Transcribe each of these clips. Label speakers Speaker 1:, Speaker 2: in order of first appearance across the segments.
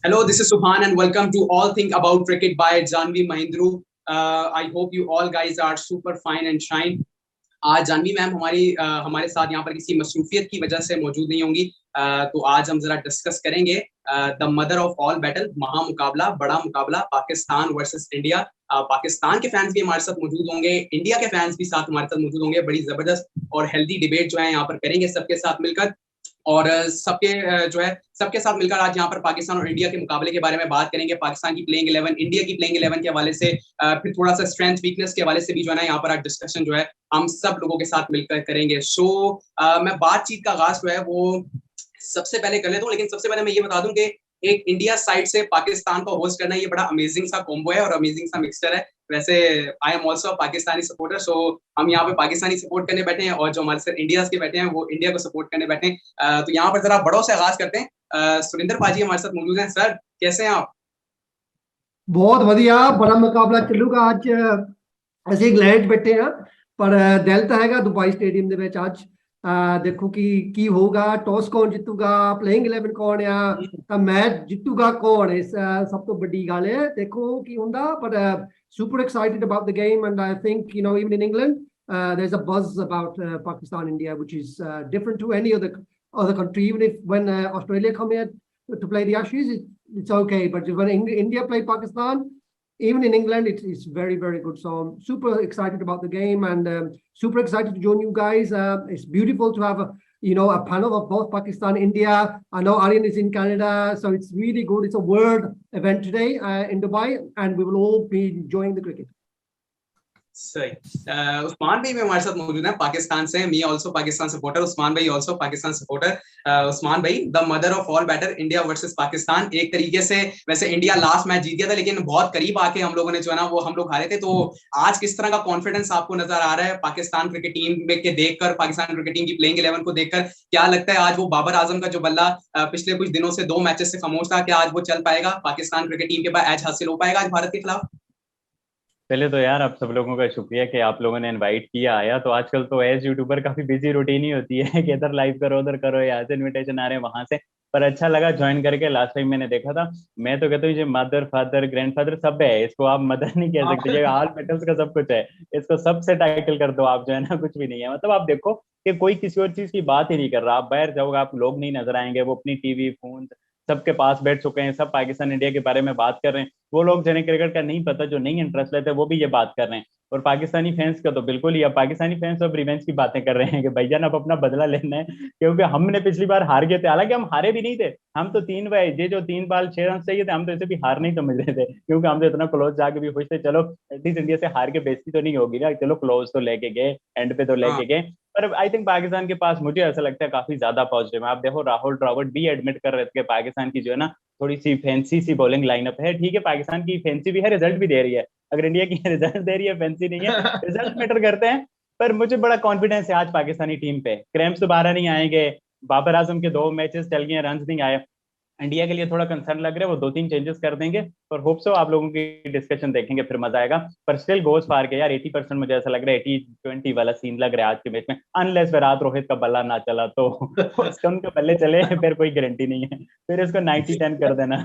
Speaker 1: Hello, this is Subhan and welcome to All Think About Cricket by Janvi Mahindru. I hope you all guys are super fine and shine. आज Janvi ma'am हमारे साथ यहाँ पर किसी मसरूफियत की वजह से मौजूद नहीं होंगी, तो आज हम जरा डिस्कस करेंगे the mother of all battle, महामुकाबला, बड़ा मुकाबला, पाकिस्तान वर्सेस इंडिया। पाकिस्तान के फैंस भी हमारे साथ मौजूद होंगे, इंडिया के फैंस भी साथ हमारे साथ मौजूद होंगे। बड़ी जबरदस्त और हेल्दी डिबेट जो है यहाँ पर करेंगे सबके साथ मिलकर, और सबके साथ मिलकर आज यहाँ पर पाकिस्तान और इंडिया के मुकाबले के बारे में बात करेंगे। पाकिस्तान की प्लेइंग 11, इंडिया की प्लेइंग 11 के हवाले से, फिर थोड़ा सा स्ट्रेंथ वीकनेस के हवाले से भी जो है ना यहाँ पर आज डिस्कशन जो है हम सब लोगों के साथ मिलकर करेंगे। मैं बातचीत का आगाज जो है वो सबसे पहले कर लेता हूँ, लेकिन सबसे पहले मैं ये बता दूं कि एक इंडिया साइड से पाकिस्तान को होस्ट करना ये बड़ा अमेजिंग सा कॉम्बो है और अमेजिंग सा मिक्सचर है। वैसे I am also Pakistani supporter, so हम यहाँ पे पाकिस्तानी सपोर्ट करने बैठे हैं और जो हमारे साथ इंडिया के बैठे हैं वो इंडिया को सपोर्ट करने बैठे हैं। तो यहाँ पर जरा बड़ों से आगाज करते हैं। सुरेंद्र पाजी हमारे साथ मौजूद हैं। सर कैसे हैं आप?
Speaker 2: बहुत बढ़िया, बड़ा मुकाबला चलूगा ਅੱਜ। ਅਸੀਂ ਇੰਗਲੈਂਡ ਬੈਠੇ ਆ, ਪਰ ਦਿਲ ਤਾਂ ਹੈਗਾ ਦੁਬਈ ਸਟੇਡੀਅਮ ਦੇ ਵਿੱਚ ਅੱਜ। ਦੇਖੋ ਕੀ ਹੋਊਗਾ, ਟੌਸ ਕੌਣ ਜਿੱਤੂਗਾ, ਪਲੇਇੰਗ 11 ਕੌਣ ਆ, ਤਾਂ ਮੈਚ ਜਿੱਤੂਗਾ ਕੌਣ, ਇਸ ਸਭ ਤੋਂ ਵੱਡੀ ਗੱਲ ਹੈ। ਦੇਖੋ ਕੀ ਹੁੰਦਾ, ਪਰ super excited about the game, and I think even in England there's a buzz about Pakistan India which is different to any other country. Even if when Australia come here to play the Ashes, it's okay, but when India play Pakistan, even in England, it's very, very good. So I'm super excited about the game, and super excited to join you guys. It's beautiful to have a panel of both Pakistan, India. I know Aryan is in Canada, so it's really good. It's a world event today in Dubai, and we will all be enjoying the cricket.
Speaker 1: सही। उस्मान भाई भी हमारे साथ मौजूद हैं पाकिस्तान से। Me also Pakistan supporter, Usman भाई also Pakistan supporter. Usman भाई, the mother of all batter, India versus Pakistan. एक तरीके से वैसे इंडिया लास्ट मैच जीत गया था, लेकिन बहुत करीब आके हम लोगों ने जो है ना वो हम लोग हारे थे। तो आज किस तरह का कॉन्फिडेंस आपको नजर आ रहा है पाकिस्तान क्रिकेट टीम में के देखकर, पाकिस्तान क्रिकेट टीम की प्लेइंग 11 को देखकर? क्या लगता है आज वो बाबर आजम का जो बल्ला पिछले कुछ दिनों से 2 मैचेस से खामोश था, क्या आज वो चल पाएगा? पाकिस्तान क्रिकेट टीम के पास एज हासिल हो पाएगा आज भारत के खिलाफ?
Speaker 3: पहले तो यार आप सब लोगों का शुक्रिया कि आप लोगों ने इनवाइट किया। आया तो आजकल तो एज यूट्यूबर काफी बिजी रूटीन ही होती है कि इधर लाइव करो, उधर करो, यहाँ से इनविटेशन आ रहे हैं, वहां से। पर अच्छा लगा ज्वाइन करके। लास्ट टाइम मैंने देखा था। मैं तो कहता हूँ ये मदर फादर ग्रैंडफादर सब है, इसको आप मदर नहीं कह सकते, ये ऑल मेटल्स का सब कुछ है। इसको सबसे टाइटल कर दो आप, जो है ना, कुछ भी नहीं है। मतलब आप देखो कि कोई किसी और चीज की बात ही नहीं कर रहा। आप बाहर जाओगे, आप लोग नहीं नजर आएंगे, वो अपनी टीवी फोन सबके पास बैठ चुके हैं, सब पाकिस्तान इंडिया के बारे में बात कर रहे हैं। वो लोग जिन्हें क्रिकेट का नहीं पता, जो नहीं इंटरेस्ट लेते, वो भी ये बात कर रहे हैं। और पाकिस्तानी फैंस का तो बिल्कुल ही, अब पाकिस्तानी फैंस अब रिवेंज की बातें कर रहे हैं कि भैया अब अपना बदला लेना है, क्योंकि हमने पिछली बार हार गए थे। हालांकि हम हारे भी नहीं थे, हम तो 3 बार ये जो 3 बाल 6 रन चाहिए थे, हम तो इसे भी हार नहीं समझ रहे थे, क्योंकि हम तो इतना क्लोज जाके भी खुश थे। चलो एटलीस्ट इंडिया से हार के बेइज्जती तो नहीं होगी ना, चलो क्लोज तो लेके गए, एंड पे तो लेके गए। पर आई थिंक पाकिस्तान के पास, मुझे ऐसा लगता है, काफी ज्यादा पॉजिटिव है। आप देखो राहुल द्रविड़ भी एडमिट कर रहे थे कि पाकिस्तान की जो है ना थोड़ी सी फैंसी सी बॉलिंग लाइनअप है। ठीक है, पाकिस्तान की फैंसी भी है, रिजल्ट भी दे रही है। अगर इंडिया की रिजल्ट दे रही है, फैंसी नहीं है, रिजल्ट मैटर करते हैं। पर मुझे बड़ा कॉन्फिडेंस है आज पाकिस्तानी टीम पे। क्रैम्प्स दोबारा नहीं आएंगे। बाबर आजम के 2 मैचेस चल गए, रन नहीं आए। इंडिया के लिए थोड़ा कंसर्न लग रहा है, वो 2-3 चेंजेस कर देंगे। और होप सो आप लोगों की डिस्कशन देखेंगे, फिर मजा आएगा। पर स्टिल गोज फार के यार 80% मुझे ऐसा लग रहा है, 80-20 वाला सीन लग रहा है आज के मैच में। अनलेस विराट रोहित का बल्ला ना चला तो उसके उनके बल्ले चले, फिर कोई गारंटी नहीं है, फिर इसको 90-10 कर देना।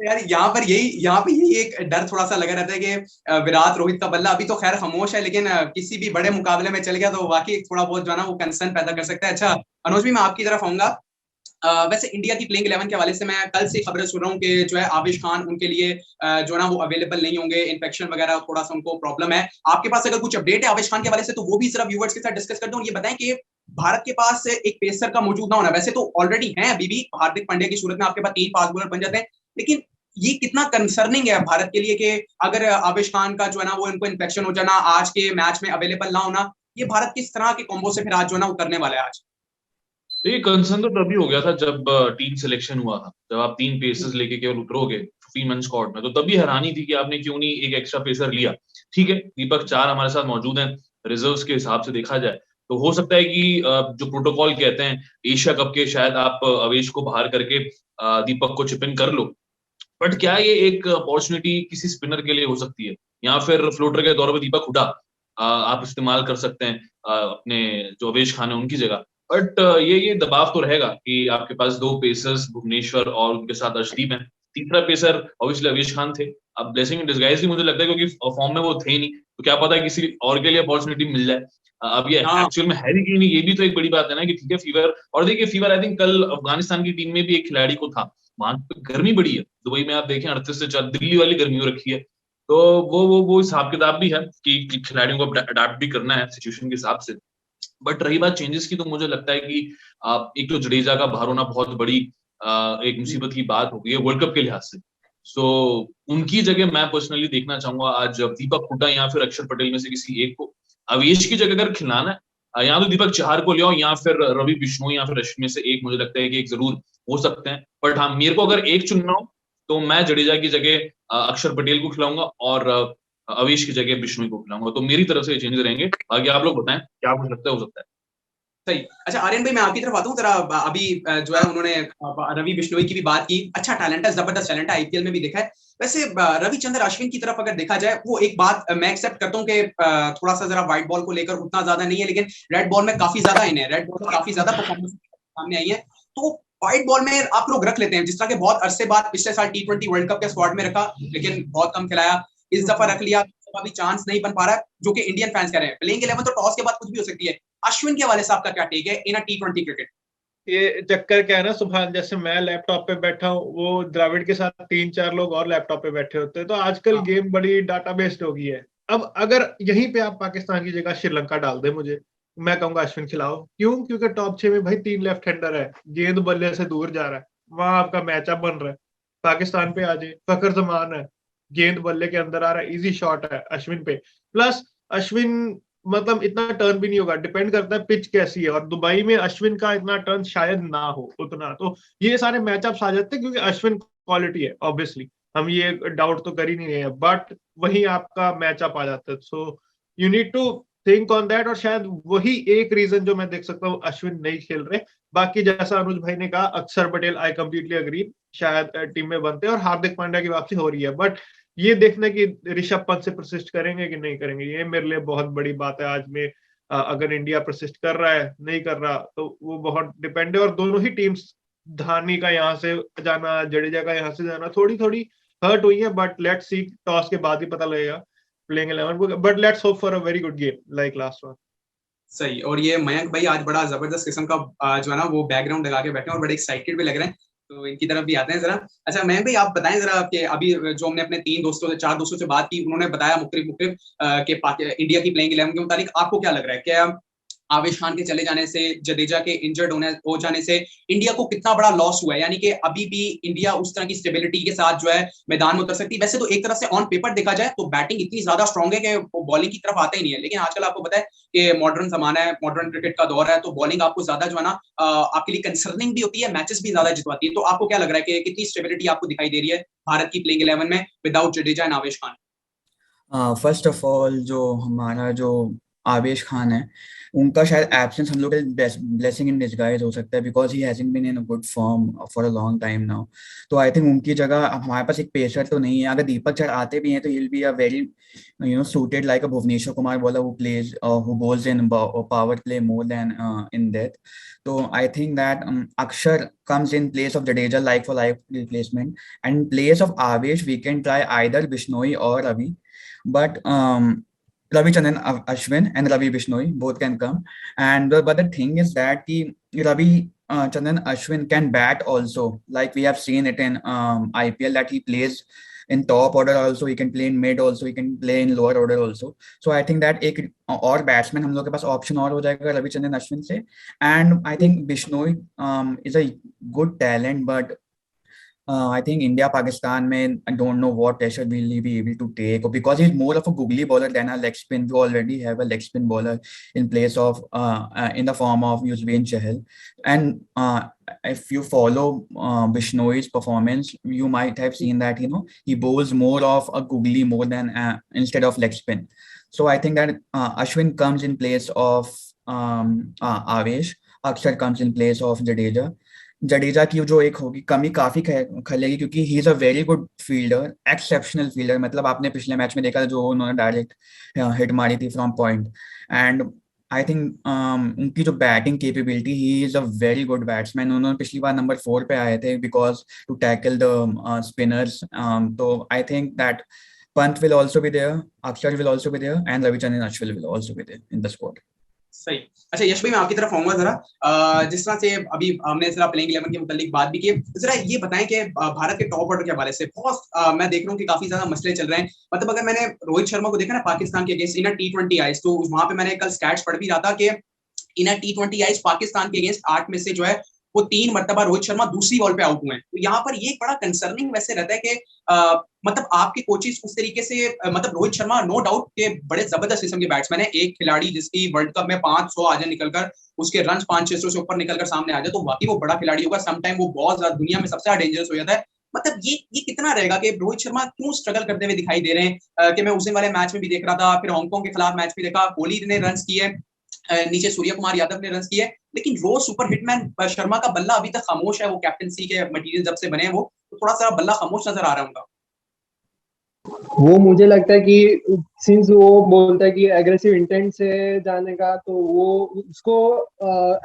Speaker 1: यार यहाँ पर यही एक डर थोड़ा सा लगा रहता है कि विराट रोहित का बल्ला अभी तो खैर खामोश है, लेकिन किसी भी बड़े मुकाबले में चल गया तो वाकई थोड़ा बहुत जो है ना वो कंसर्न पैदा कर सकता है। अच्छा अनुज भी, मैं आपकी तरफ आऊंगा। वैसे इंडिया की प्लेइंग 11 के हवाले से मैं कल से खबरें सुन रहा हूँ कि जो है आविश खान उनके लिए जो है ना वो अवेलेबल नहीं होंगे, इन्फेक्शन वगैरह थोड़ा सा उनको प्रॉब्लम है। आपके पास अगर कुछ अपडेट है आविश खान के हवाले से तो वो भी जरा व्यूअर्स के साथ डिस्कस कर दो। ये बताएं कि भारत के पास एक पेसर का मौजूद ना होना, वैसे तो ऑलरेडी है अभी भी, हार्दिक पांड्या की सूरत में आपके पास 3 फास्ट बॉलर बन जाते हैं, लेकिन ये कितना कंसर्निंग है भारत के लिए कि अगर आविश खान का जो है ना वो इनको इन्फेक्शन हो जाना, आज के मैच में अवेलेबल ना होना, ये भारत किस तरह के कॉम्बो से फिर आज जो है ना वो करने वाला है आज?
Speaker 4: ये कंसर्न तो तभी हो गया था जब टीम सिलेक्शन हुआ था। जब आप 3 पेसर्स लेके केवल उतरोगे 15 मैन स्क्वाड में, तो तभी हैरानी थी कि आपने क्यों नहीं एक एक्स्ट्रा पेसर लिया। ठीक है, दीपक चार हमारे साथ मौजूद हैं, रिजर्व्स के हिसाब से देखा जाए तो हो सकता है कि जो प्रोटोकॉल कहते हैं एशिया कप के, शायद आप अवेश को बाहर करके दीपक को चिप इन कर लो। बट क्या ये एक अपॉर्चुनिटी किसी स्पिनर के लिए हो सकती है, या फिर फ्लोटर के दौर पर दीपक हुडा आप इस्तेमाल कर सकते हैं अपने जो अवेश खान है उनकी जगह? बट ये दबाव तो रहेगा कि आपके पास 2 पेसर्स भुवनेश्वर और उनके साथ अर्शदीप हैं। तीसरा पेसर ऑब्वियसली अवेश खान थे। अब ब्लेसिंग इन डिस्गाइज भी मुझे लगता है, क्योंकि फॉर्म में वो थे नहीं, तो क्या पता है किसी और के लिए अपॉर्चुनिटी मिल जाए। अब ये
Speaker 1: हाँ
Speaker 4: एक्चुअल में है भी कि नहीं, ये भी तो एक बड़ी बात है ना, कि ठीक है फीवर, और देखिए फीवर आई थिंक कल अफगानिस्तान की टीम में भी एक खिलाड़ी को था। वहां पे गर्मी बड़ी है, दुबई में आप देखें 38 से 4 दिल्ली वाली गर्मी हो रखी है। तो वो हिसाब किताब भी है कि खिलाड़ियों को अडाप्ट भी करना है सिचुएशन के हिसाब से। बट रही बात चेंजेस की, तो मुझे लगता है कि एक तो जडेजा का बाहर होना बहुत बड़ी एक मुसीबत की बात हो गई है वर्ल्ड कप के लिहाज से। सो उनकी जगह मैं पर्सनली देखना चाहूंगा आज दीपक हुड्डा या फिर अक्षर पटेल में से किसी एक को। अवेश की जगह अगर खिलाना है, या तो दीपक चहार को ले आओ, या फिर रवि बिश्नोई, या फिर अश्विन में से एक, मुझे लगता है कि एक जरूर हो सकते हैं। बट हाँ, मेरे को अगर एक चुनना हो तो मैं जडेजा की जगह अक्षर पटेल को खिलाऊंगा और अवेश की जगह बिश्नोई को खिलाऊंगा। तो मेरी तरफ से चेंजेस रहेंगे, बाकी आप लोग बताएं क्या कुछ लगता है, हो सकता है।
Speaker 1: सही। अच्छा आर्यन भाई, मैं आपकी तरफ आता हूँ जरा। अभी जो है उन्होंने रवि बिश्नोई की भी बात की। अच्छा टैलेंट है, जबरदस्त टैलेंट है, आईपीएल में भी देखा है। वैसे रविचंद्र अश्विन की तरफ अगर देखा जाए, वो एक बात मैं एक्सेप्ट करता हूँ कि थोड़ा सा जरा व्हाइट बॉल को लेकर उतना ज्यादा नहीं है, लेकिन रेड बॉल में काफी ज्यादा इन है, रेड बॉल में काफी ज्यादा परफॉर्मेंस सामने आई है। तो व्हाइट बॉल में आप लोग रख लेते हैं, जिस तरह के बहुत अरसे बाद पिछले साल T20 वर्ल्ड कप के स्क्वाड में रखा, लेकिन बहुत कम खिलाया। इस दफा रख लिया, अभी चांस नहीं बन पा रहा है, जो कि इंडियन फैंस कह रहे हैं। प्लेइंग 11 तो टॉस के बाद कुछ भी हो सकती है। अश्विन के हवाले से आपका क्या टेक है इन T20 क्रिकेट?
Speaker 5: ये चक्कर क्या है ना सुभान, जैसे मैं लैपटॉप पे बैठा हूँ, वो द्रविड़ के साथ 3-4 लोग और लैपटॉप पे बैठे होते हैं। तो आजकल गेम बड़ी डाटा बेस्ड हो गई है। अब अगर यहीं पे आप पाकिस्तान की जगह श्रीलंका डाल दे मुझे, मैं कहूंगा अश्विन खिलाओ। क्यों? क्योंकि टॉप 6 में भाई 3 लेफ्ट हैंडर है, गेंद बल्ले से दूर जा रहा है, वहां आपका मैचअप बन रहा है। पाकिस्तान पे आ जाए, फखर जमान है, गेंद बल्ले के अंदर आ रहा है, इजी शॉट है अश्विन पे। प्लस अश्विन मतलब इतना टर्न भी नहीं होगा, डिपेंड करता है पिच कैसी है, और दुबई में अश्विन का इतना टर्न शायद ना हो उतना। तो ये सारे मैचअप्स आ जाते हैं क्योंकि अश्विन क्वालिटी है ऑब्वियसली, हम ये डाउट तो कर ही नहीं रहे हैं, बट वही आपका मैचअप आ जाता है। So you need to think on that, और शायद वही एक रीजन जो मैं देख सकता हूँ अश्विन नहीं खेल रहे। बाकी जैसा अनुज भाई ने कहा, अक्षर पटेल आई कंप्लीटली अग्री, शायद टीम में बनते हैं, और हार्दिक पांड्या की वापसी हो रही है। बट ये देखने की ऋषभ पंत से प्रसिस्ट करेंगे कि नहीं करेंगे, ये मेरे लिए बहुत बड़ी बात है आज में। अगर इंडिया प्रसिस्ट कर रहा है नहीं कर रहा, तो वो बहुत डिपेंड है। और दोनों ही टीम्स, धानी का यहाँ से जाना, जडेजा का यहाँ से जाना, थोड़ी थोड़ी हर्ट हुई है। बट लेट्स सी, टॉस के बाद ही पता लगेगा playing 11, but let's hope for a very good game like last one.
Speaker 1: सही। और ये मयंक भाई आज बड़ा जबरदस्त किस्म का जो है ना वो बैकग्राउंड लगा के बैठे हैं और बड़े एक्साइटेड भी लग रहे हैं, तो इनकी तरफ भी आते हैं जरा। अच्छा मयंक भाई, आप बताएं जरा कि अभी जो हमने अपने 4 दोस्तों से बात की, उन्होंने बताया मुख्तलिफ के इंडिया की प्लेइंग 11 के मुताबिक। आपको क्या लग रहा है, क्या आवेश खान के चले जाने से, जडेजा के इंजर्ड हो जाने से इंडिया को कितना बड़ा लॉस हुआ है? यानी कि अभी भी इंडिया उस तरह की स्टेबिलिटी के साथ जो है मैदान में उतर सकती है। वैसे तो एक तरफ से ऑन पेपर देखा जाए तो बैटिंग इतनी ज्यादा स्ट्रांग है कि वो बॉलिंग की तरफ आता ही नहीं है, लेकिन आजकल आपको पता है कि मॉडर्न जमाना है, मॉडर्न क्रिकेट का दौर है, तो बॉलिंग आपको ज्यादा जो है ना आपके लिए कंसर्निंग भी होती है, मैचेस भी ज्यादा जितवाती है। तो आपको क्या लग रहा है कि कितनी स्टेबिलिटी आपको दिखाई दे रही है भारत की प्लेइंग 11 में विदाउट जडेजा एंड आवेश खान?
Speaker 6: फर्स्ट ऑफ ऑल जो हमारा जो आवेश खान है, उनका शायद एब्सेंस हम लोग ब्लेसिंग इन डिस्गाइज हो सकता है, because he hasn't been in a good form for a long time now. तो आई थिंक उनकी जगह हमारे पास एक पेसर तो नहीं है। अगर दीपक चढ़ आते भी हैं तो he will be a very suited like a Bhuvneshwar Kumar bowler who plays who bowls in power play more than in death. तो I think that Axar comes in place of Jadeja like for like replacement, and in place of Avesh we can try either Bishnoi or Ravi, but Ravichandran Ashwin and Ravi Bishnoi both can come. And but the thing is that Ravi Chandran Ashwin can bat also, like we have seen it in IPL that he plays in top order also, he can play in mid also, he can play in lower order also. So I think that एक और batsman हम लोग के पास option और हो जाएगा रविचंद्रन अश्विन से। And I think Bishnoi is a good talent, but I think India Pakistan mein, I don't know what pressure will he be able to take, because he's more of a googly bowler than a leg spin. We already have a leg spin bowler in place of in the form of Yuzvendra Chahal. And if you follow Bishnoi's performance, you might have seen that he bowls more of a googly more than instead of leg spin. So I think that Ashwin comes in place of Avesh, Akshar comes in place of Jadeja. Jadeja की जो एक होगी कमी काफी खलेगी, क्योंकि ही is a very good fielder, exceptional fielder. मतलब आपने पिछले मैच में देखा जो उन्होंने डायरेक्ट हिट मारी थी from point. And I think उनकी जो batting capability, he is a very good batsman. उन्होंने पिछली बार नंबर 4 पे आए थे because to tackle the spinners. तो I think that Pant will also be there, Akshar will also be there, and Ravichandran Ashwin will also be there in the squad.
Speaker 1: सही। अच्छा यश भाई, मैं आपकी तरफ आऊंगा जरा। जिस तरह से अभी हमने जरा प्लेइंग 11 के मुतालिक बात भी की, जरा ये बताएं कि भारत के टॉप ऑर्डर के हवाले से बहुत मैं देख रहा हूँ कि काफी ज्यादा मसले चल रहे हैं। मतलब अगर मैंने रोहित शर्मा को देखा ना पाकिस्तान के अगेंस्ट इन T20 आइज, तो वहां पे मैंने कल स्टैट्स पढ़ भी रहा था कि इन T20 आइज पाकिस्तान के अगेंस्ट 8 में से जो है वो 3 मरतबा रोहित शर्मा दूसरी बॉल पे आउट हुए हैं। तो यहाँ पर ये बड़ा कंसर्निंग वैसे रहता है कि मतलब आपके कोचेस उस तरीके से मतलब रोहित शर्मा नो डाउट के बड़े जबरदस्त किस्म के बैट्समैन है। एक खिलाड़ी जिसकी वर्ल्ड कप में 500 आ जाए निकलकर, उसके रन 500-600 से ऊपर निकलकर सामने आ जाए, तो वाकई वो बड़ा खिलाड़ी होगा। समटाइम वो बहुत ज्यादा दुनिया में सबसे ज्यादा डेंजरस हो जाता है। मतलब ये कितना रहेगा कि रोहित शर्मा क्यों स्ट्रगल करते हुए दिखाई दे रहे हैं? कि मैं उस दिन वाले मैच में भी देख रहा था, फिर हांगकांग के खिलाफ मैच भी देखा, कोहली ने रन किए, नीचे सूर्य कुमार यादव ने रन किए, लेकिन रोज सुपर हिटमैन शर्मा का बल्ला अभी तक खामोश है। वो कैप्टनसी के मटेरियल जब से बने हैं वो, तो थोड़ा सा बल्ला खामोश नजर आ रहा है उनका।
Speaker 7: वो मुझे लगता है कि सिंस वो बोलता है कि एग्रेसिव इंटेंट से जाने का, तो वो उसको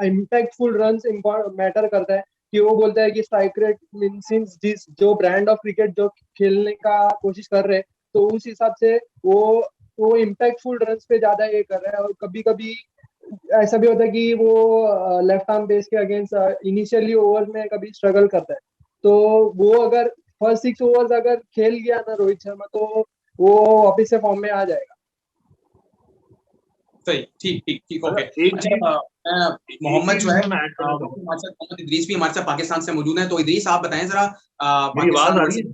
Speaker 7: इम्पैक्टफुल रन्स मैटर करता है। कि वो बोलता है कि स्ट्राइक रेट सिंस जिस जो ब्रांड ऑफ क्रिकेट जो खेलने का कोशिश कर रहे हैं, तो उस हिसाब से वो इम्पैक्टफुल रन्स पे ज्यादा ये कर रहा है। और कभी कभी ऐसा भी होता है कि वो लेफ्ट आर्म बेस के अगेंस्ट इनिशियली ओवर में कभी स्ट्रगल करता है। तो वो अगर फर्स्ट 6 ओवर्स अगर खेल गया ना रोहित शर्मा, तो वो वापिस से फॉर्म में आ जाएगा।
Speaker 1: सही, ठीक ओके।
Speaker 4: एक चीज
Speaker 1: मोहम्मद जो है
Speaker 4: मोहम्मद
Speaker 1: मोहम्मद इदरीस भी हमारे साथ पाकिस्तान से मौजूद है। तो इदरीस आप बताएं जरा
Speaker 4: मेरी आवाज आ रही है?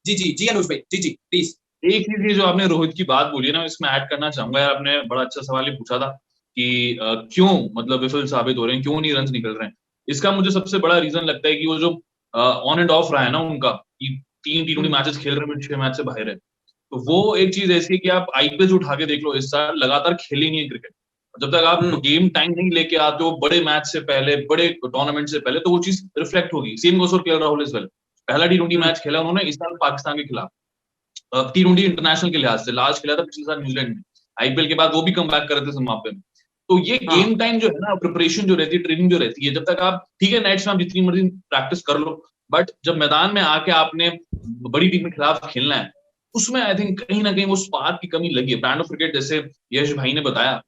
Speaker 1: जी अनुज भाई, जी प्लीज।
Speaker 4: एक चीज ये जो आपने रोहित की बात बोली है ना, इसमें ऐड करना चाहूंगा यार। आपने बड़ा अच्छा सवाल ही पूछा था कि क्यों मतलब विफल साबित हो रहे हैं, क्यों नहीं रन निकल रहे हैं। इसका मुझे सबसे बड़ा रीजन लगता है कि वो जो ऑन एंड ऑफ रहा है ना उनका, कि 3 T20 मैचेस खेल रहे हैं, 6 मैच से बाहर है। तो वो एक चीज ऐसी है कि आप आईपीएल उठा के देख लो, इस साल लगातार खेले नहीं है क्रिकेट। जब तक आप गेम टाइम नहीं लेके आते हो बड़े मैच से पहले, बड़े टूर्नामेंट से पहले, तो वो चीज रिफ्लेक्ट होगी। Same goes for KL Rahul is well. पहला T20 मैच खेला उन्होंने इस साल पाकिस्तान के खिलाफ, T20 इंटरनेशनल के लिहाज से लास्ट खेला था पिछले साल न्यूजीलैंड में। आईपीएल के बाद वो भी कम बैक कर रहे थे समाप्ति में। तो ये गेम टाइम जो है ना, प्रिपरेशन जो रहती है, ट्रेनिंग जो रहती है, जब तक आप ठीक है नेट्स में आप जितनी मर्जी प्रैक्टिस कर लो, बट जब मैदान में आके आपने बड़ी टीम के खिलाफ खेलना है, उसमें आई थिंक कहीं ना कहीं वो स्पार्क की कमी लगी है। ब्रांड ऑफ क्रिकेट जैसे यश भाई ने बताया,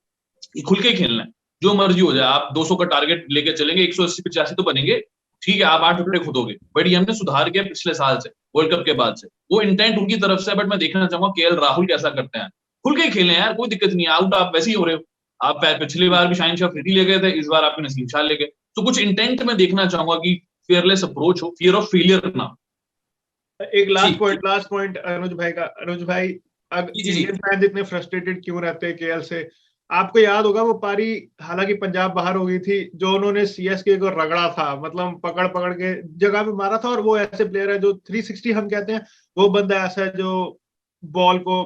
Speaker 4: खुल के खेलना है, जो मर्जी हो जाए। आप 200 का टारगेट लेके चलेंगे, 180-85 तो बनेंगे, ठीक है, आप 8 विकेट खोदोगे, बट ये हमने सुधार किया पिछले साल से, वर्ल्ड कप के बाद से। वो इंटेंट उनकी तरफ से है, बट मैं देखना चाहूंगा केएल राहुल कैसा करते हैं। खुल के खेलें यार, कोई दिक्कत नहीं है। आउट आप वैसे ही हो रहे हो, आप पिछली बार भी शाहिन शाह अफरीदी ले गए थे, इस बार आपके नसीम शाह ले गए। तो कुछ इंटेंट में देखना चाहूंगा कि फेयरलेस अप्रोच हो, फियर ऑफ फेलियर ना।
Speaker 5: एक लास्ट पॉइंट अनुज भाई का। अनुज भाई, इंडियन फैंस इतने फ्रस्ट्रेटेड क्यों रहते हैं केएल से? आपको याद होगा वो पारी, हालांकि पंजाब बाहर हो गई थी, जो उन्होंने सीएसके को रगड़ा था, मतलब पकड़ के जगह पे मारा था। और वो ऐसे प्लेयर है जो 360 हम कहते हैं, वो बंदा ऐसा है जो बॉल को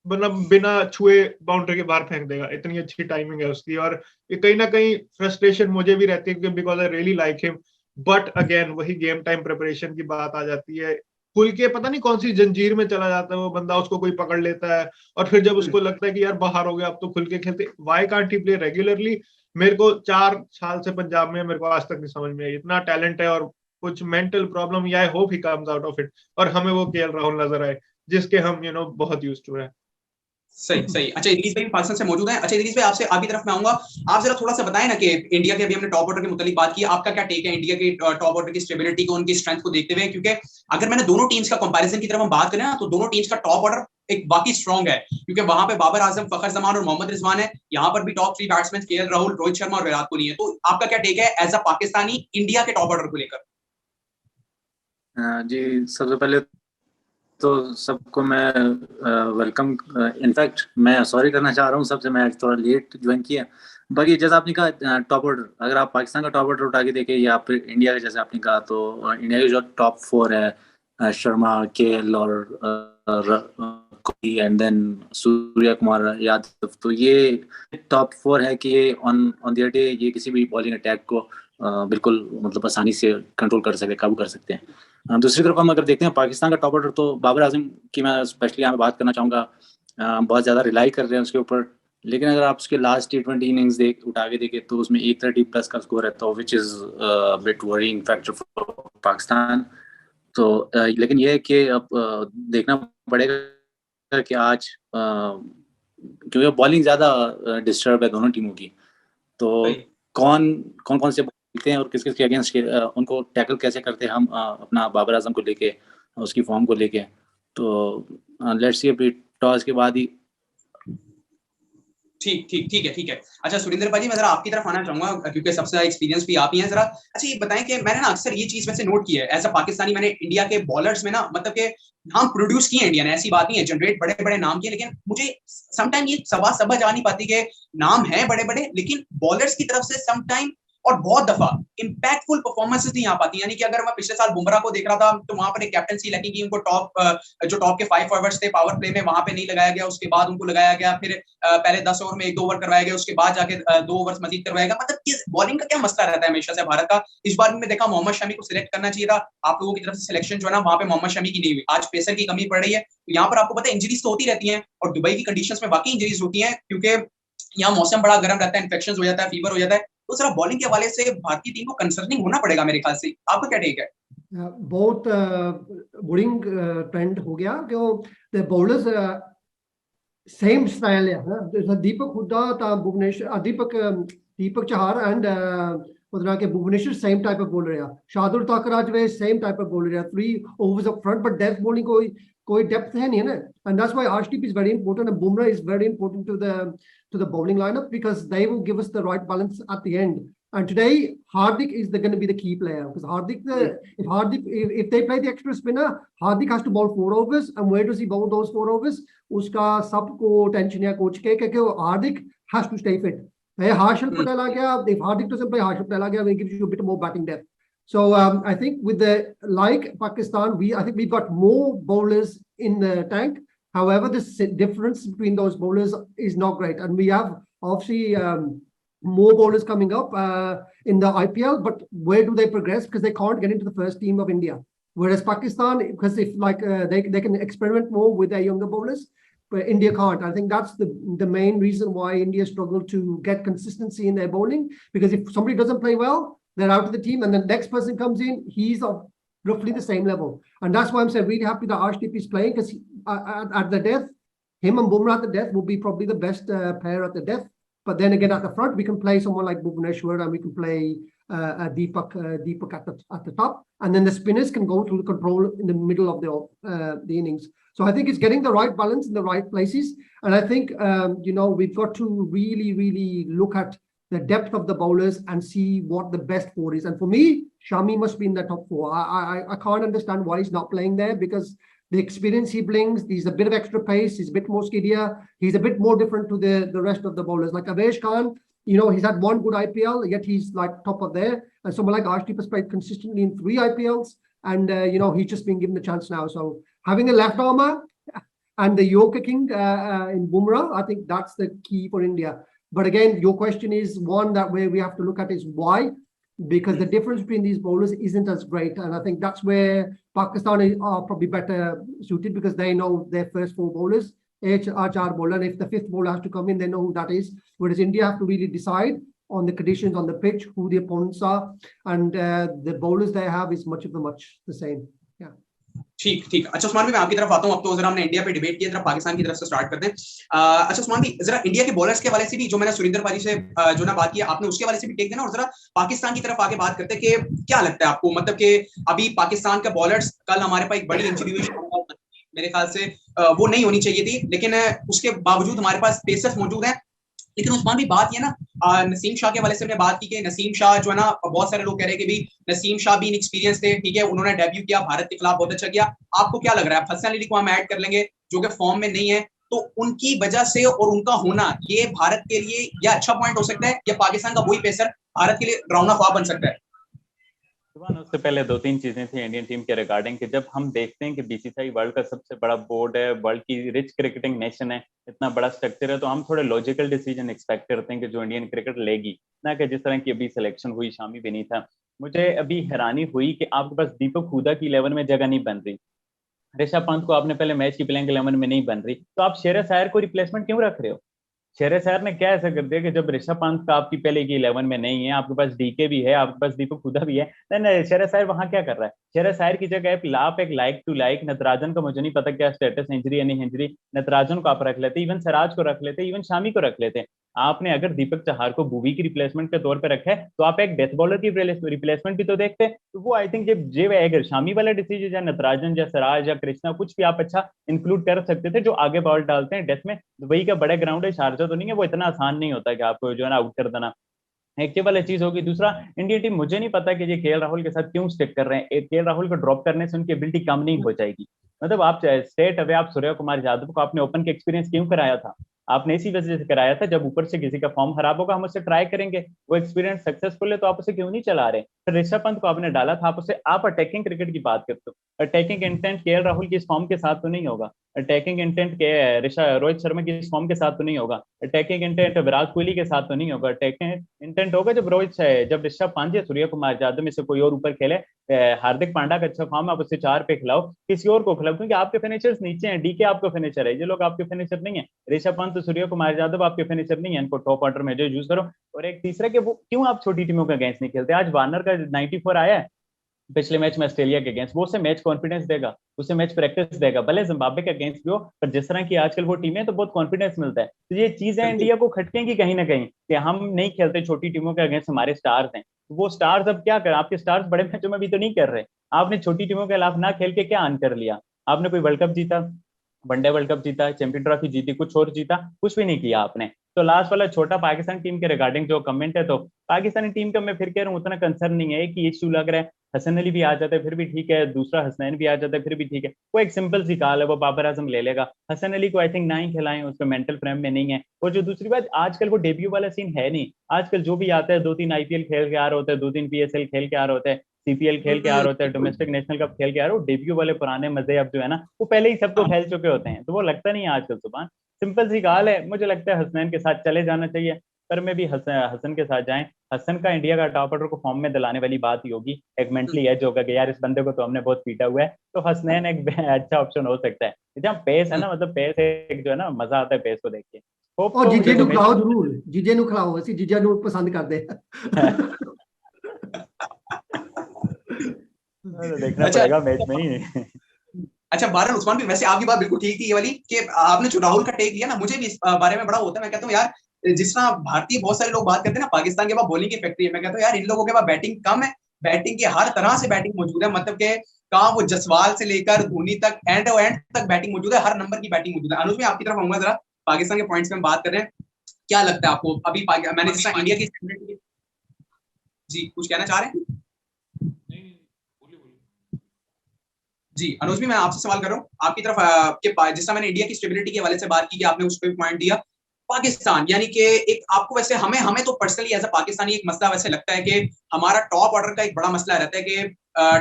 Speaker 5: मतलब बिना छुए बाउंड्री के बाहर फेंक देगा। इतनी अच्छी टाइमिंग है उसकी। और ये कहीं ना कहीं फ्रस्ट्रेशन मुझे भी रहती है, because I really like him. But again वही गेम टाइम प्रिपरेशन की बात आ जाती है। खुल के पता नहीं कौन सी जंजीर में चला जाता है वो बंदा, उसको कोई पकड़ लेता है, और फिर जब उसको लगता है कि यार बाहर हो गया, अब तो खुल के खेलते। Why can't he play regularly? मेरे को 4 साल से पंजाब में, मेरे को आज तक नहीं समझ में आई। इतना टैलेंट है और कुछ मेंटल प्रॉब्लम, या I hope he comes out of it, और हमें वो केएल राहुल नजर आए जिसके हम बहुत यूज्ड टू है।
Speaker 1: सही। अच्छा इदरीस भाई पाकिस्तान से मौजूद है। अच्छा इदरीस भाई, आपसे आपकी तरफ मैं आऊंगा, आप जरा थोड़ा सा बताएं ना कि इंडिया के, अभी हमने टॉप ऑर्डर के मुतालिक बात की, आपका क्या टेक है इंडिया के टॉप ऑर्डर की स्टेबिलिटी को, उनकी स्ट्रेंथ को देखते हुए? क्योंकि अगर मैंने दोनों टीम्स का कंपैरिजन की तरफ हम बात करें ना, तो दोनों टीम्स का टॉप ऑर्डर एक बाकी स्ट्रॉन्ग है, क्योंकि वहां पे बाबर आजम, फखर जमान और मोहम्मद रिजवान है। यहाँ पर भी top 3 batsman KL Rahul, Rohit Sharma और विराट कोहली है। तो आपका क्या टेक है एज अ पाकिस्तानी इंडिया के टॉप ऑर्डर को लेकर?
Speaker 8: जी, सबसे पहले तो सबको मैं वेलकम, इनफैक्ट मैं सॉरी करना चाह रहा हूँ सबसे, मैं थोड़ा लेट ज्वाइन किया। बाकी जैसा आपने कहा टॉप ऑर्डर, अगर आप पाकिस्तान का टॉप ऑर्डर उठा के देखें या फिर इंडिया का, जैसे आपने कहा, तो इंडिया के जो टॉप 4 है, शर्मा, केएल और कोहली एंड देन सूर्य कुमार यादव, तो ये टॉप 4 है कि ये ऑन द डे ये किसी भी बॉलिंग अटैक को बिल्कुल मतलब आसानी से कंट्रोल कर सकते हैं, काबू कर सकते हैं। दूसरी तरफ हम अगर देखते हैं पाकिस्तान का टॉप ऑर्डर, तो बाबर आजम की मैं स्पेशली यहाँ पे बात करना चाहूँगा। बहुत ज़्यादा रिलाई कर रहे हैं उसके ऊपर, लेकिन अगर आप उसके लास्ट T20 इनिंग्स उठा के देखें तो उसमें 130+ का स्कोर रहता है, which is bit worrying factor for Pakistan. तो लेकिन ये है कि अब देखना पड़ेगा कि आज क्योंकि बॉलिंग ज्यादा डिस्टर्ब है दोनों टीमों की, तो कौन से खेलते हैं और किस किस के अगेंस्ट उनको टैकल कैसे करते हैं हम अपना बाबर आजम को लेके, उसकी फॉर्म को लेके। तो लेट्स सी अभी टॉस के बाद ही।
Speaker 1: ठीक है। अच्छा सुरेंद्र भाई, मैं जरा आपकी तरफ आना चाहूंगा क्योंकि सबसे ज्यादा एक्सपीरियंस भी आप ही हैं। जरा अच्छा ये बताएं कि मैंने ना अक्सर ये चीज वैसे नोट की है एज अ पाकिस्तानी, मैंने इंडिया के बॉलर्स में ना मतलब के हम प्रोड्यूस किए इंडिया ने, ऐसी बात नहीं है, जनरेट बड़े बड़े नाम किए, लेकिन मुझे समटाइम ये समझ आ नहीं पाती कि नाम है बड़े बड़े लेकिन बॉलर्स की तरफ से समटाइम और बहुत दफा इंपैक्टफुल परफॉर्मेंसेस नहीं आ पाती। यानी कि अगर मैं पिछले साल बुमराह को देख रहा था तो वहां पर एक कैप्टनसी लगी कि उनको टॉप के 5 फॉरवर्ड्स थे पावर प्ले में, वहां पे नहीं लगाया गया, उसके बाद उनको लगाया गया, फिर पहले 10 ओवर में 1-2 ओवर करवाया गया, उसके बाद जाके 2 ओवर मजीद करवाया गया। मतलब किस बॉलिंग का क्या मसला रहता है हमेशा से भारत का? इस बार भी मैं देखा मोहम्मद शमी को सिलेक्ट करना चाहिए था, आप लोगों की तरफ से सिलेक्शन जो है ना वहां पे मोहम्मद शमी की नहीं हुई। आज पेसर की कमी पड़ रही है, यहाँ पर आपको पता है इंजरीज तो होती रहती है और दुबई की कंडीशंस में वाकई इंजरीज होती है क्योंकि यहाँ मौसम बड़ा गर्म रहता है, इन्फेक्शन हो जाता है, फीवर हो जाता है। तो सर बॉलिंग के हवाले से भारतीय टीम को कंसर्निंग होना पड़ेगा मेरे ख्याल से, आपका क्या टेक है?
Speaker 2: बहुत बोरिंग ट्रेंड हो गया क्यों द बॉलर्स सेम स्टाइल है ना। दीपक हुड्डा था भुवनेश्वर, दीपक चहार एंड मतलब के Bhuvneshwar same type of bowler है, शार्दुल ठाकुर आज वे सेम टाइप ऑफ बॉलर है, 3 overs up front but depth bowling कोई डेप्थ है नहीं है ना, and that's why Arshdeep is very important and Bumrah is very important to the bowling lineup because they will give us the right balance at the end. And today Hardik is going to be the key player because if they play the extra spinner, Hardik has to bowl 4 overs, and where does he bowl those 4 overs? उसका सबको tension है coach के क्योंकि Hardik has to stay fit. Harshal Patel आ गया, if Hardik doesn't play, Harshal Patel आ गया, it gives you a bit more batting depth. So I think with Pakistan, I think we've got more bowlers in the tank. However, the difference between those bowlers is not great, and we have obviously more bowlers coming up in the IPL. But where do they progress? Because they can't get into the first team of India. Whereas Pakistan, because if they can experiment more with their younger bowlers, but India can't. I think that's the main reason why India struggle to get consistency in their bowling. Because if somebody doesn't play well, they're out of the team, and the next person comes in, he's of roughly the same level. And that's why I'm saying really happy that Arshdeep is playing, because at the death, him and Bumrah at the death will be probably the best pair at the death. But then again, at the front, we can play someone like Bhuvaneshwar, and we can play Deepak at the top, and then the spinners can go through the control in the middle of the innings. So I think it's getting the right balance in the right places, and I think we've got to really look at the depth of the bowlers and see what the best 4 is. And for me, Shami must be in the top 4. I can't understand why he's not playing there, because the experience he brings, he's a bit of extra pace, he's a bit more skiddier, he's a bit more different to the rest of the bowlers. Like Avesh Khan, he's had 1 good IPL, yet he's like top of there. And someone like Arshdeep has played consistently in 3 IPLs, and he's just been given the chance now. So having a left armer and the Yorker King in Bumrah, I think that's the key for India. But again, your question is one that where we have to look at is why, because the difference between these bowlers isn't as great. And I think that's where Pakistan are probably better suited, because they know their first 4 bowlers, HR bowler, and if the 5th bowler has to come in, they know who that is. Whereas India have to really decide on the conditions on the pitch, who the opponents are, and the bowlers they have is much the same. Yeah.
Speaker 1: ठीक। अच्छा उस्मान भाई, मैं आपकी तरफ आता हूँ। अब तो जरा हमने इंडिया पे डिबेट किया, जरा पाकिस्तान की तरफ से स्टार्ट करते हैं। अच्छा उस्मान भाई, जरा इंडिया के बॉलर्स के हवाले से भी, जो मैंने सुरेंद्र पाजी से जो ना बात किया आपने, उसके हवाले से भी टेक देना, और जरा पाकिस्तान की तरफ आगे बात करते हैं कि क्या लगता है आपको, मतलब कि अभी पाकिस्तान का बॉलर्स, कल हमारे पास एक बड़ी इंजरी हुई, मेरे ख्याल से वो नहीं होनी चाहिए थी, लेकिन उसके बावजूद हमारे पास पेसर्स मौजूद हैं। लेकिन उस्मान भी बात ये ना, नसीम शाह के हवाले से हमने बात की कि नसीम शाह जो है ना, बहुत सारे लोग कह रहे हैं कि भी नसीम शाह भी इनएक्सपीरियंस थे, ठीक है, उन्होंने डेब्यू किया भारत के खिलाफ, बहुत अच्छा किया। आपको क्या लग रहा है, हसन अली को हम ऐड कर लेंगे जो कि फॉर्म में नहीं है, तो उनकी वजह से और उनका होना ये भारत के लिए या अच्छा पॉइंट हो सकता है, या पाकिस्तान का वही पेसर भारत के लिए ड्राउन ऑफ बन सकता है?
Speaker 3: उससे पहले 2-3 चीजें थी इंडियन टीम के रिगार्डिंग, कि जब हम देखते हैं कि बीसीसीआई वर्ल्ड का सबसे बड़ा बोर्ड है, वर्ल्ड की रिच क्रिकेटिंग नेशन है, इतना बड़ा स्ट्रक्चर है, तो हम थोड़े लॉजिकल डिसीजन एक्सपेक्ट करते हैं कि जो इंडियन क्रिकेट लेगी, ना कि जिस तरह की अभी सिलेक्शन हुई, शामी भी नहीं था। मुझे अभी हैरानी हुई कि आपके पास दीपक हुड्डा की 11 में जगह नहीं बन रही, ऋषभ पंत को आपने पहले मैच की प्लेइंग 11 में नहीं बन रही, तो आप शेर शायर को रिप्लेसमेंट क्यों रख रहे हो? शेरशायर ने क्या ऐसा कर दिया कि जब ऋषभ पंत का आपकी पहले की 11 में नहीं है, आपके पास डीके भी है, आपके पास दीपक हुडा भी है, देन शेरशायर वहां क्या कर रहा है? शेरशायर की जगह आप एक लाइक टू लाइक नटराजन का मुझे नहीं पता क्या स्टेटस, इंजरी या नहीं इंजरी, नटराजन को आप रख लेते, इवन सिराज को रख लेते, इवन शामी को रख लेते। आपने अगर दीपक चहार को भुवी की रिप्लेसमेंट के तौर पर रखा है तो आप एक डेथ बॉलर की रिप्लेसमेंट भी तो देखते। तो वो आई थिंक जब अगर शामी वाला डिसीजन या नटराजन या सिराज या कृष्णा कुछ भी आप अच्छा इंक्लूड कर सकते थे जो आगे बॉल डालते हैं डेथ में। दुबई का बड़ा ग्राउंड है, शारजा तो नहीं है, वो इतना आसान नहीं होता कि आपको जो है ना आउट कर देना। एक ये वाली चीज होगी। दूसरा, इंडियन टीम मुझे नहीं पता कि ये केएल राहुल के साथ क्यों स्टिक कर रहे हैं। केएल राहुल को ड्रॉप करने से उनकी एबिलिटी कम नहीं हो जाएगी। मतलब आप स्टेट अवे आप सूर्य कुमार यादव को आपने ओपन के एक्सपीरियंस क्यों कराया था? आपने इसी वजह से कराया था जब ऊपर से किसी का फॉर्म खराब होगा हम उससे ट्राई करेंगे, वो एक्सपीरियंस सक्सेसफुल है तो आप उसे क्यों नहीं चला रहे? फिर ऋषभ पंत को आपने डाला था, आप अटैकिंग क्रिकेट की बात करते हो। अटैकिंग इंटेंट केएल राहुल की इस फॉर्म के साथ तो नहीं होगा। अटैकिंग इंटेंट के रोहित शर्मा की इस फॉर्म के साथ तो नहीं होगा। अटैकिंग इंटेंट विराट कोहली के साथ तो नहीं होगा। अटैकिंग इंटेंट होगा जब ऋषभ पंत या सूर्य कुमार यादव में से कोई और ऊपर खेले। हार्दिक पांड्या का अच्छा फॉर्म, आप उससे 4 पे खिलाओ, किसी और को खिलाओ, क्योंकि आपके फिनिशर्स नीचे हैं। डीके आपका फिनिशर है, ये लोग आपके फिनिशर नहीं है। ऋषभ पंत, सूर्य कुमार यादव आपके फिनिशर नहीं है, इनको टॉप ऑर्डर में जो यूज करो। और एक तीसरा कि वो क्यों आप छोटी टीमों के अगेंस्ट नहीं खेलते? आज वार्नर का 94 आया है पिछले मैच में ऑस्ट्रेलिया के अगेंस्ट, वो उसे मैच कॉन्फिडेंस देगा, उसे मैच प्रैक्टिस देगा, भले जिम्बाब्वे के अगेंस्ट भी हो, पर जिस तरह की आजकल वो टीम है तो बहुत कॉन्फिडेंस मिलता है। तो ये चीजें इंडिया को खटकेंगी कहीं ना कहीं कि हम नहीं खेलते छोटी टीमों के अगेंस्ट, हमारे स्टार्स हैं। वो स्टार्स अब क्या कर, आपके स्टार्स बड़े मैचों में भी तो नहीं कर रहे। आपने छोटी टीमों के खिलाफ ना खेल के क्या अर्न कर लिया? आपने कोई वर्ल्ड कप जीता, वनडे वर्ल्ड कप जीता, चैंपियन ट्रॉफी जीती, कुछ और जीता? कुछ भी नहीं किया आपने। तो लास्ट वाला छोटा पाकिस्तान टीम के रिगार्डिंग जो कमेंट है, तो पाकिस्तानी टीम का मैं फिर कह रहा हूँ उतना कंसर्न नहीं है। एक ही इश्यू लग रहा है, हसन अली भी आ जाता है फिर भी ठीक है, दूसरा हसनैन भी आ जाता है फिर भी ठीक है। वो एक सिंपल सी कॉल है, वो बाबर आजम ले लेगा। हसन अली को आई थिंक ना ही खिलाएं, उसका मेंटल फ्रेम में नहीं है। और जो दूसरी बात, आजकल वो डेब्यू वाला सीन है नहीं। आजकल जो भी आता है 2-3 आईपीएल खेल के आ रहे होते हैं, 2-3 पीएसएल खेल के आ रहे होते हैं, सीपीएल खेल के आ रहे होते हैं, डोमेस्टिक नेशनल कप खेल के आ रहे हो। डेब्यू वाले पुराने मजे अब जो है ना वो पहले ही सबको फैल चुके होते हैं, तो वो लगता नहीं है आजकल सुबह। सिंपल सी कॉल है, मुझे लगता है हसनैन के साथ चले जाना चाहिए, पर में भी हसन के साथ जाएं। हसन का इंडिया का टॉप ऑर्डर को फॉर्म में दिलाने वाली बात ही होगी। एक मेंटली एज होगा कि यार इस बंदे को तो हमने बहुत पीटा हुआ है, तो हसनैन एक अच्छा ऑप्शन हो सकता है। जहाँ पेस है ना, मतलब पेस एक जो है ना मजा आता है पेस को देख के।
Speaker 2: और जीजे नु खिलाओ जरूर, जीजे नु खिलाओ, ਅਸੀਂ जीजा नु पसंद करते हैं।
Speaker 3: देखना पड़ेगा मैच में ही।
Speaker 1: अच्छा बारन उस्मान भी, वैसे आपकी बात बिल्कुल ठीक थी ये वाली कि आपने जो राहुल का टेक लिया ना, मुझे भी इस बारे में बड़ा होता है। मैं कहता हूँ यार, जिस तरह भारतीय बहुत सारे लोग बात करते हैं ना पाकिस्तान के पास बॉलिंग की फैक्ट्री है, मैं कहता हूँ यार इन लोगों के पास बैटिंग कम है, बैटिंग की हर तरह से बैटिंग मौजूद है। मतलब के कहाँ वो जसवाल से लेकर धोनी तक एंड तक बैटिंग मौजूद है, हर नंबर की बैटिंग मौजूद है। अनुज, मैं आपकी तरफ आऊंगा, जरा पाकिस्तान के पॉइंट्स में बात कर रहे हैं, क्या लगता है आपको? अभी मैंने जिस तरह इंडिया की, जी कुछ कहना चाह रहे हैं? जी अनुज भी, मैं आपसे सवाल कर रहा हूँ आपकी तरफ के, जिस तरह मैंने इंडिया की स्टेबिलिटी के हवाले से बात की कि आपने उस पर पॉइंट दिया। पाकिस्तान यानी कि एक आपको वैसे हमें तो पर्सनली एज अ पाकिस्तानी एक मसला वैसे लगता है कि हमारा टॉप ऑर्डर का एक बड़ा मसला रहता है कि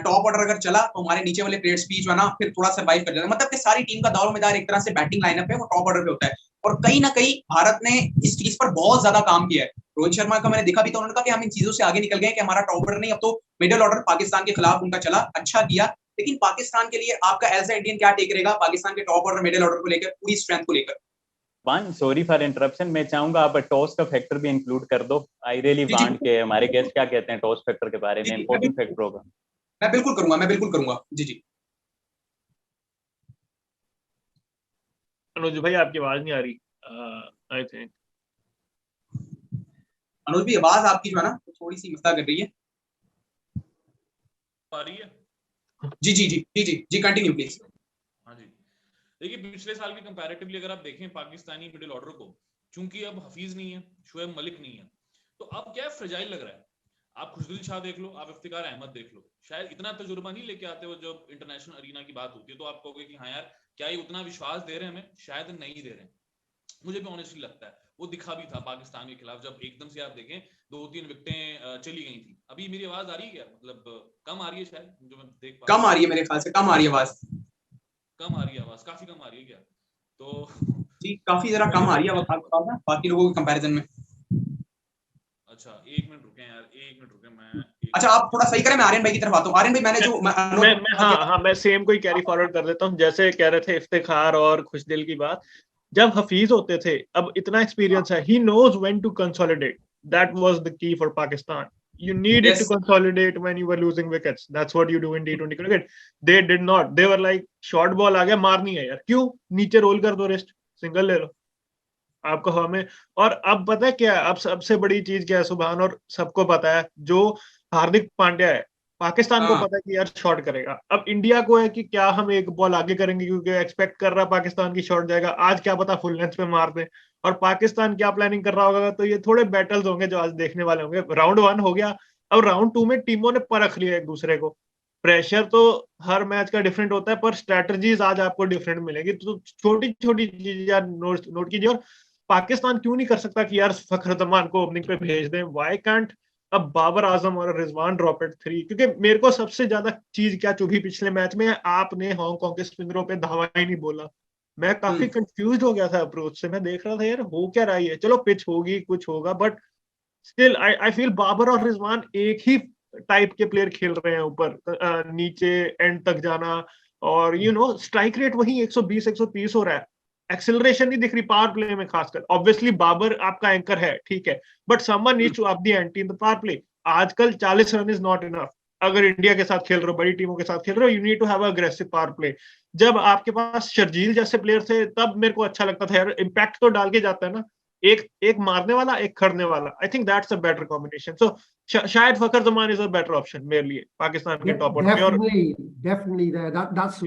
Speaker 1: टॉप ऑर्डर अगर चला तो हमारे नीचे वाले प्लेयर्स भी जो है ना फिर थोड़ा सर्वाइव कर जाते हैं। मतलब कि सारी टीम का दारोमदार एक तरह से बैटिंग लाइनअप है वो टॉप ऑर्डर पे होता है, और कहीं ना कहीं भारत ने इस चीज पर बहुत ज्यादा काम किया है। रोहित शर्मा का मैंने देखा भी था, उन्होंने कहा कि हम इन चीजों से आगे निकल गए कि हमारा टॉप ऑर्डर नहीं, अब तो मिडिल ऑर्डर पाकिस्तान के खिलाफ उनका चला, अच्छा किया। लेकिन पाकिस्तान के लिए आपका एज ए इंडियन क्या टेक रहेगा पाकिस्तान के टॉप ऑर्डर मिडिल ऑर्डर को लेकर, पूरी स्ट्रेंथ को लेकर?
Speaker 3: सॉरी फॉर इंटरप्शन, मैं चाहूंगा आप टॉस का फैक्टर भी इंक्लूड कर दो। आई रियली वांट के हमारे गेस्ट क्या कहते हैं टॉस फैक्टर के बारे में, इंपॉर्टेंट फैक्टर होगा।
Speaker 1: मैं बिल्कुल करूंगा। जी
Speaker 5: अनुज भाई आपकी आवाज नहीं आ रही, आई थिंक।
Speaker 1: अनुज भी आवाज आपकी जो है ना थोड़ी सी मसला कर रही है।
Speaker 4: आ रही है?
Speaker 1: जी कंटिन्यू प्लीज।
Speaker 4: हाँ जी, देखिए पिछले साल की कंपैरेटिवली अगर आप देखें पाकिस्तानी मिडिल ऑर्डर को, चूंकि अब हफीज नहीं है, शुएब मलिक नहीं है, तो अब क्या फ्रेजाइल लग रहा है। आप खुशदिल शाह देख लो, आप इफ्तिकार अहमद देख लो, शायद इतना तजुर्बा नहीं लेके आते हो जब इंटरनेशनल अरीना की बात होती है, तो आप कहोगे कि हाँ यार क्या ये उतना विश्वास दे रहे हैं हमें, शायद नहीं दे रहे हैं। मुझे भी ऑनेस्टली लगता है वो दिखा भी था पाकिस्तान के खिलाफ, जब एकदम से आप देखें 2-3 विकेटें चली गई थी। अभी मेरी आवाज आ रही है क्या? मतलब कम आ रही है शायद, जो मैं देख पा,
Speaker 1: कम आ रही है मेरे ख्याल से, कम आ रही है आवाज,
Speaker 4: काफी कम आ रही है क्या? तो
Speaker 1: जी काफी जरा कम आ रही है बाकी लोगों के कंपैरिजन में।
Speaker 4: अच्छा एक मिनट रुके मैं
Speaker 1: अच्छा आप थोड़ा सही करें, मैं आर्यन भाई की तरफ आता हूँ। आर्यन भाई मैंने जो
Speaker 5: मैं सेम को ही कैरी फॉरवर्ड कर देता हूँ, जैसे कह रहे थे इफ्तिखार और खुशदिल की बात। जब हफीज होते थे, अब इतना एक्सपीरियंस है, he knows when to consolidate. That was the key for Pakistan. You needed to
Speaker 1: Yes.
Speaker 5: consolidate when you were losing wickets. That's what you do in T20 cricket. They did not. They were like, short ball आ गया, मारनी है यार, क्यों, नीचे role कर दो, rest, single ले लो आपको हवा में। और अब पता है क्या, अब सबसे बड़ी चीज क्या है सुभान, और सबको पता है, जो हार्दिक पांड्या है, पाकिस्तान को पता है कि यार शॉट करेगा। अब इंडिया को है कि क्या हम एक बॉल आगे करेंगे, क्योंकि एक्सपेक्ट कर रहा है पाकिस्तान की शॉट जाएगा, आज क्या पता फुल लेंथ पे मार दे, और पाकिस्तान क्या प्लानिंग कर रहा होगा। तो ये थोड़े बैटल्स होंगे जो आज देखने वाले होंगे। राउंड 1 हो गया, अब राउंड 2 में टीमों ने परख लिया एक दूसरे को। प्रेशर तो हर मैच का डिफरेंट होता है, पर स्ट्रेटजीज आज आपको डिफरेंट मिलेगी। तो छोटी छोटी चीज यार नोट कीजिए। और पाकिस्तान क्यों नहीं कर सकता कि यार फखर जमान को ओपनिंग पे भेज दें, व्हाई कांट अब बाबर आजम और रिजवान ड्रॉप एट 3? क्योंकि मेरे को सबसे ज्यादा चीज क्या चुभी पिछले मैच में, आपने हांगकांग के स्पिनरों पे धावा ही नहीं बोला। मैं काफी कंफ्यूज हो गया था अप्रोच से, मैं देख रहा था यार हो क्या रहा है। चलो पिच होगी, कुछ होगा, but still I feel Babar और रिजवान एक ही टाइप के प्लेयर खेल रहे हैं, ऊपर नीचे एंड तक जाना, और स्ट्राइक रेट वही 120 130 हो रहा है, एक्सेलरेशन नहीं दिख रही पावर प्ले में खासकर। ऑब्वियसली बाबर आपका एंकर है, ठीक है, but someone needs to up the ante in the power play. आजकल 40 रन इज नॉट इनफ। अगर इंडिया के साथ खेल रहे हो, बड़ी टीमों के साथ खेल रहे हो, you need to have aggressive power play. जब आपके पास शर्जील जैसे प्लेयर थे, तब मेरे को अच्छा लगता था यार, इम्पैक्ट तो डाल के जाता है ना, एक मारने वाला, एक खड़ने वाला। I think that's a better combination. So शायद Fakhar Zaman is a better option मेरे लिए पाकिस्तान के टॉप ऑर्डर में। और
Speaker 2: Definitely, that's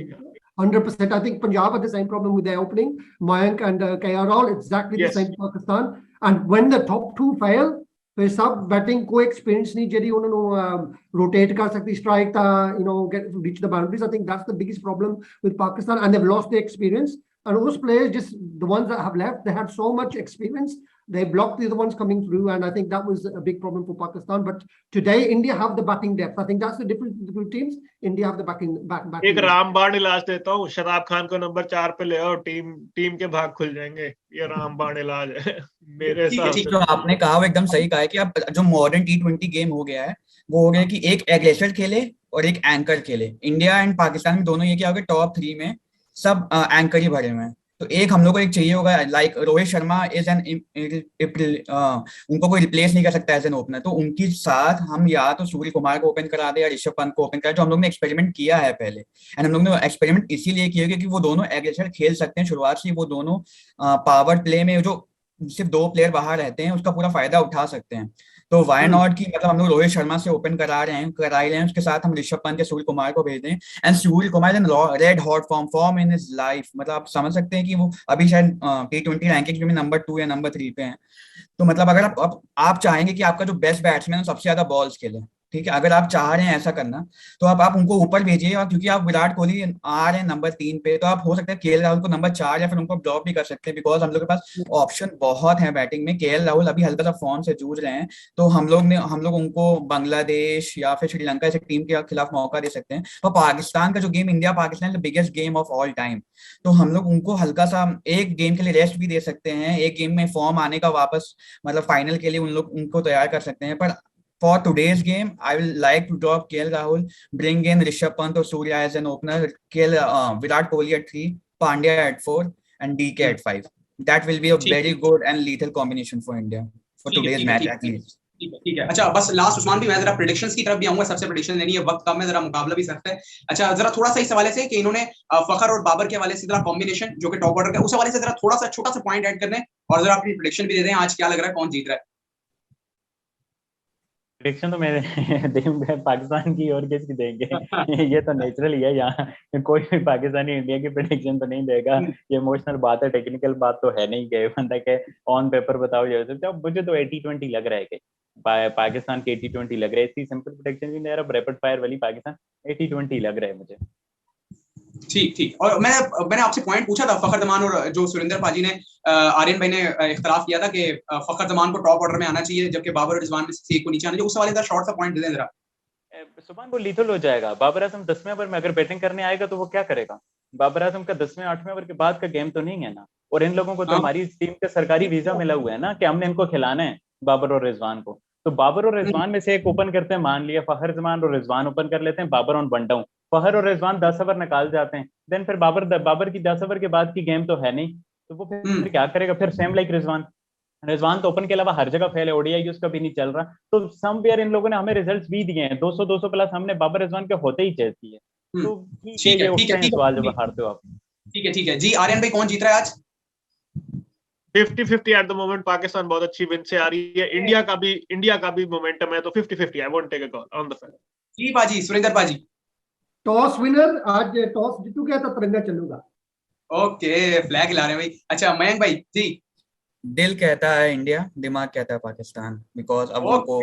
Speaker 2: 100%. I think Punjab had the same problem with their opening. Mayank and KR all exactly the
Speaker 5: Yes.
Speaker 2: same Pakistan. And when the top two fail, फिर सब batting कोई experience नहीं ਜਿਹੜੀ ਉਹਨਾਂ ਨੂੰ rotate ਕਰ ਸਕਦੀ strike ਤਾਂ get reach the boundaries. I think that's the biggest problem with Pakistan, and they've lost the experience. And those players, just the ones that have left, they had so much experience. They blocked the other ones coming through, and I think that was a big problem for Pakistan. But today, India have the batting depth. I think that's the difference between the two teams. India have the batting
Speaker 5: एक रामबाण इलाज देता हूँ, शराब खान को number 4 पे ले आओ, टीम के भाग खुल जाएंगे। ये रामबाण इलाज है मेरे हिसाब से।
Speaker 6: जो आपने कहा वो एकदम सही कहा है कि अब जो मॉडर्न T20 गेम हो गया है, वो हो गया कि एक एग्रेसर खेले और एक एंकर खेले। इंडिया एंड पाकिस्तान में दोनों ये क्या हो गया, टॉप 3 में सब एंकर ही भरे हुए हैं। तो एक हम लोग को एक चाहिए होगा, like Rohit Sharma is an उनको कोई रिप्लेस नहीं कर सकता एज एन ओपनर। तो उनके साथ हम या तो सूर्य कुमार को ओपन करा दे या ऋषभ पंत को ओपन करा, जो हम लोग ने एक्सपेरिमेंट किया है पहले। एंड हम लोग ने एक्सपेरिमेंट इसीलिए किया क्योंकि वो दोनों एग्रेसर खेल सकते हैं शुरुआत से। वो दोनों पावर प्ले में जो सिर्फ 2 प्लेयर बाहर रहते हैं उसका पूरा फायदा उठा सकते हैं। तो वाई नॉट की मतलब हम लोग रोहित शर्मा से ओपन करा रहे हैं, उसके साथ हम ऋषभ पंत या सूर्य कुमार को भेज दें। And Surya Kumar in red hot form in his life, मतलब आप समझ सकते हैं कि वो अभी शायद T20 रैंकिंग में नंबर 2 या नंबर 3 पे हैं। तो मतलब अगर आप चाहेंगे कि आपका जो बेस्ट बैट्समैन है सबसे ज्यादा बॉल्स खेले, ठीक है, अगर आप चाह रहे हैं ऐसा करना, तो आप उनको ऊपर भेजिए। और क्योंकि आप विराट कोहली आ रहे हैं नंबर 3 पे, तो आप हो सकता है KL राहुल को नंबर 4 या फिर उनको ड्रॉप भी कर सकते हैं, बिकॉज हम लोग के पास ऑप्शन बहुत है बैटिंग में। KL राहुल अभी हल्का सा फॉर्म से जूझ रहे हैं, तो हम लोग उनको बांग्लादेश या फिर श्रीलंका ऐसे टीम के खिलाफ मौका दे सकते हैं। और पाकिस्तान का जो game India Pakistan biggest game of all time, तो हम लोग उनको हल्का सा एक गेम के लिए रेस्ट भी दे सकते हैं, एक गेम में फॉर्म आने का वापस मतलब फाइनल के लिए उनको तैयार कर सकते हैं। पर for today's game, I will like to drop KL Rahul, bring in Rishabh Pant or Surya as an opener, Virat Kohli at 3, Pandya at 4, and DK at 5. That will be a very good and lethal combination for India for today's match at least.
Speaker 1: ठीक है। अच्छा, बस last Usman भी, मैं जरा predictions की तरफ भी आऊंगा। सबसे प्रेडिक्शन लेनी है, वक्त कम है, जरा मुकाबला भी सख्त है। अच्छा, जरा थोड़ा सा इस हवाले से कि इन्होंने फखर और बाबर के हवाले से जरा कॉम्बिनेशन जो कि टॉप ऑर्डर का, उस हवाले से जरा थोड़ा सा छोटा सा पॉइंट ऐड कर दें और जरा अपनी प्रेडिक्शन भी दे दें, आज क्या लग रहा है, कौन जीत रहा है।
Speaker 3: प्रेडिक्शन तो मेरे देंगे पाकिस्तान की, और किसकी देंगे ये तो नेचुरल ही है। यहाँ कोई भी पाकिस्तानी इंडिया की प्रेडिक्शन तो नहीं देगा, ये इमोशनल बात है, टेक्निकल बात तो है नहीं कि बंदा के ऑन पेपर बताओ ये तो। मुझे तो 80-20 लग रहा है कि पाकिस्तान के 80-20 लग रहा है। इतनी सिंपल प्रेडिक्शन भी नहीं, अब रैपिड फायर वाली पाकिस्तान 80-20 लग रहा है मुझे।
Speaker 1: ठीक। और मैंने आपसे पॉइंट पूछा था फखर जमान, और जो सुरेंद्र पाजी ने आर्यन भाई ने इख्तलाफ किया था कि फखर जमान को टॉप ऑर्डर में आना चाहिए जबकि बाबर और रिजवान में से एक को नीचे आना चाहिए, उस वाले का शॉर्ट सा पॉइंट दे दें जरा।
Speaker 3: सुभान वो लीथल हो जाएगा। बाबर आजम 10वें ओवर में अगर बैटिंग करने आएगा तो वो क्या करेगा? बाबर आजम का 10वें-8वें ओवर के बाद का गेम तो नहीं है ना। और इन लोगों को तो हमारी टीम का सरकारी वीजा मिला हुआ है ना कि हमने इनको खिलाना है, बाबर और रिजवान को। तो बाबर और रिजवान में से एक ओपन करते हैं, मान लिया फखर जमान और रिजवान ओपन कर लेते हैं, बाबर ऑन वन डाउन, फखर और रिजवान 10 ओवर निकाल जाते हैं, देन फिर बाबर की 10 ओवर के बाद की गेम तो है नहीं, तो वो फिर क्या करेगा? फिर सेम लाइक रिजवान तो ओपन के अलावा हर जगह फेल है, ओडीआई उसका भी नहीं चल रहा। तो समवेयर इन लोगों ने हमें रिजल्ट्स भी दिए हैं, 200 प्लस हमने बाबर रिजवान के होते ही चाहती है। तो ठीक है, ये उठते हैं सवाल जब हारते हो आप।
Speaker 1: ठीक है जी। आर्यन भाई कौन जीत रहा है आज?
Speaker 5: 50-50 एट द मोमेंट। पाकिस्तान बहुत अच्छी विन से आ रही है, इंडिया का भी मोमेंटम है, तो 50-50 I won't take a call on the field.
Speaker 1: जी बाजी, सुरेंद्र बाजी।
Speaker 2: टॉस विनर, आज टॉस जीतू गया तो तिरंगा चलूंगा।
Speaker 1: ओके, फ्लैग ला रहे हैं भाई। अच्छा मयंक भाई जी।
Speaker 6: दिल कहता है इंडिया, दिमाग कहता है पाकिस्तान, बिकॉज अब उनको